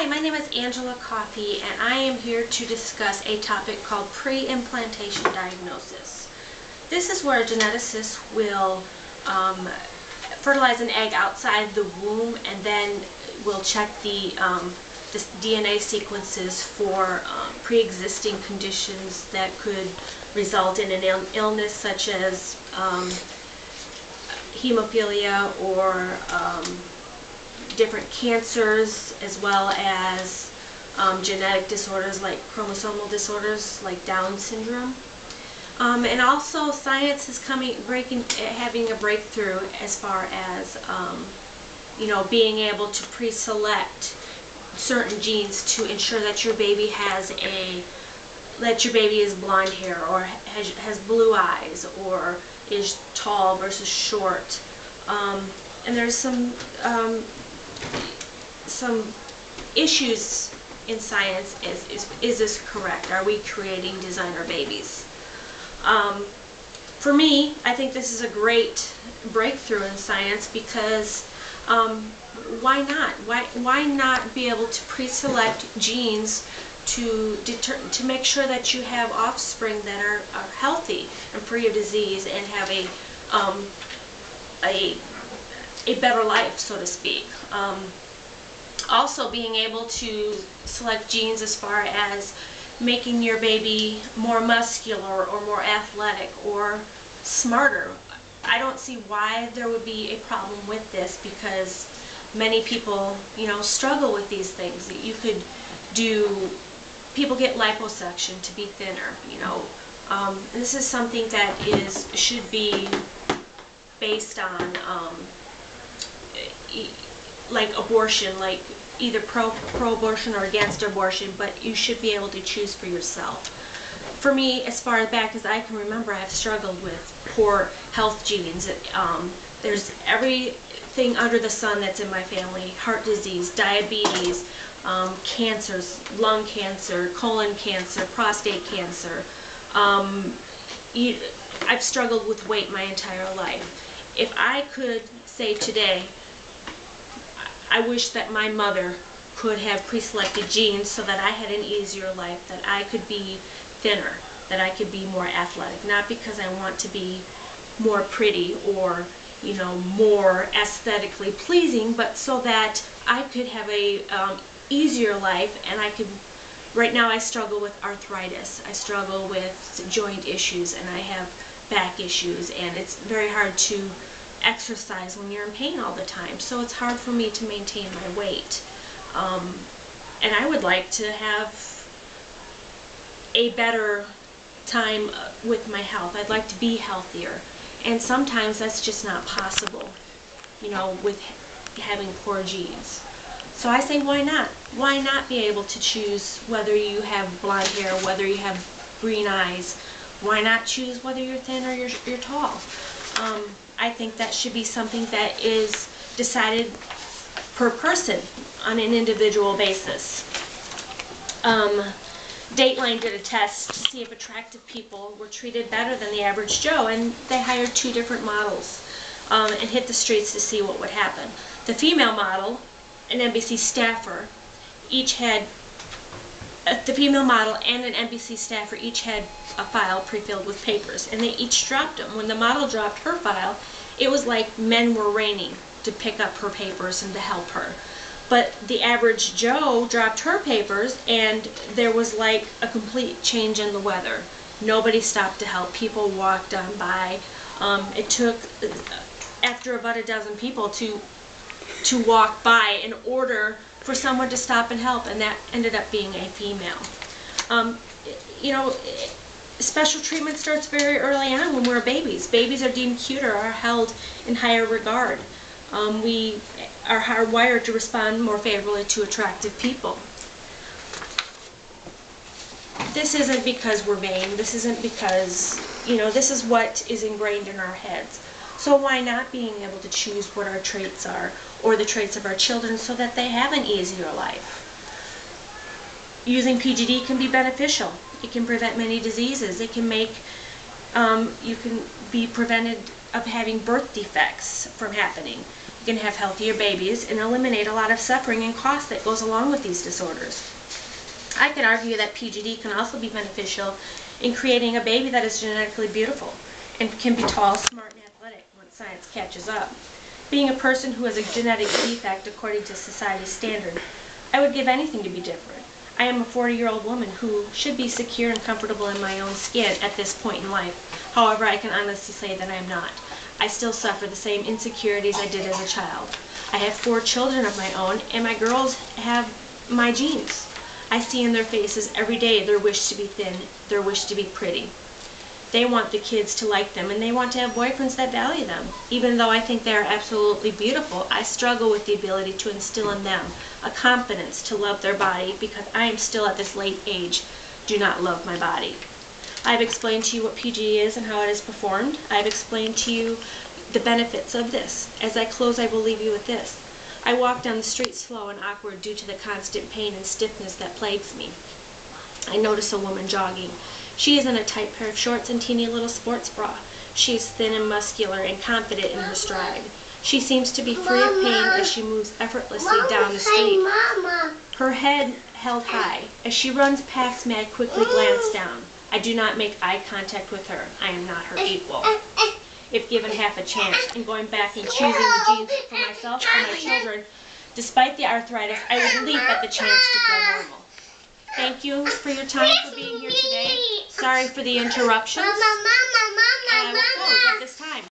Hi, my name is Angela Coffey, and I am here to discuss a topic called pre-implantation diagnosis. This is where a geneticist will fertilize an egg outside the womb, and then will check the DNA sequences for pre-existing conditions that could result in an illness such as hemophilia or different cancers, as well as genetic disorders like chromosomal disorders like Down syndrome. And also science is having a breakthrough as far as being able to pre-select certain genes to ensure that your baby is blonde hair, or has blue eyes, or is tall versus short. And there's some issues in science. Is this correct? Are we creating designer babies? For me, I think this is a great breakthrough in science because why not? Why not be able to pre-select genes to make sure that you have offspring that are healthy and free of disease and have a better life, so to speak. Also being able to select genes as far as making your baby more muscular or more athletic or smarter. I don't see why there would be a problem with this, because many people, struggle with these things. People get liposuction to be thinner, This is something that should be based on like abortion, like either pro-abortion or against abortion, but you should be able to choose for yourself. For me, as far back as I can remember, I've struggled with poor health genes. There's everything under the sun that's in my family: heart disease, diabetes, cancers, lung cancer, colon cancer, prostate cancer. I've struggled with weight my entire life. If I could say today, I wish that my mother could have pre-selected genes so that I had an easier life, that I could be thinner, that I could be more athletic. Not because I want to be more pretty or, more aesthetically pleasing, but so that I could have a easier life. And right now I struggle with arthritis, I struggle with joint issues, and I have back issues, and it's very hard to exercise when you're in pain all the time, so it's hard for me to maintain my weight. And I would like to have a better time with my health. I'd like to be healthier, and sometimes that's just not possible, with having poor genes. So I say, why not? Why not be able to choose whether you have blonde hair, whether you have green eyes? Why not choose whether you're thin or you're tall? I think that should be something that is decided per person on an individual basis. Dateline did a test to see if attractive people were treated better than the average Joe, and they hired 2 different models and hit the streets to see what would happen. The female model, an NBC staffer, the female model and an NBC staffer each had a file pre-filled with papers, and they each dropped them. When the model dropped her file, it was like men were raining to pick up her papers and to help her. But the average Joe dropped her papers, and there was like a complete change in the weather. Nobody stopped to help. People walked on by. It took, after about a dozen people to walk by in order for someone to stop and help, and that ended up being a female. Special treatment starts very early on when we're babies. Babies are deemed cuter, are held in higher regard. We are hardwired to respond more favorably to attractive people. This isn't because we're vain. This isn't because, this is what is ingrained in our heads. So why not being able to choose what our traits are, or the traits of our children, so that they have an easier life? Using PGD can be beneficial. It can prevent many diseases. It can make, you can be prevented of having birth defects from happening. You can have healthier babies and eliminate a lot of suffering and cost that goes along with these disorders. I could argue that PGD can also be beneficial in creating a baby that is genetically beautiful and can be tall, smart, and athletic once science catches up. Being a person who has a genetic defect according to society's standard, I would give anything to be different. I am a 40-year-old woman who should be secure and comfortable in my own skin at this point in life. However, I can honestly say that I am not. I still suffer the same insecurities I did as a child. I have 4 children of my own, and my girls have my genes. I see in their faces every day their wish to be thin, their wish to be pretty. They want the kids to like them, and they want to have boyfriends that value them. Even though I think they are absolutely beautiful, I struggle with the ability to instill in them a confidence to love their body, because I am still at this late age, do not love my body. I've explained to you what PGD is and how it is performed. I've explained to you the benefits of this. As I close, I will leave you with this. I walk down the street slow and awkward due to the constant pain and stiffness that plagues me. I notice a woman jogging. She is in a tight pair of shorts and teeny little sports bra. She is thin and muscular and confident in her stride. She seems to be free of pain as she moves effortlessly down the street. Her head held high. As she runs past me, I quickly glance down. I do not make eye contact with her. I am not her equal. If given half a chance in going back and choosing the genes for myself and my children, despite the arthritis, I would leap at the chance to feel normal. Thank you for your time, for being here today. Sorry for the interruptions.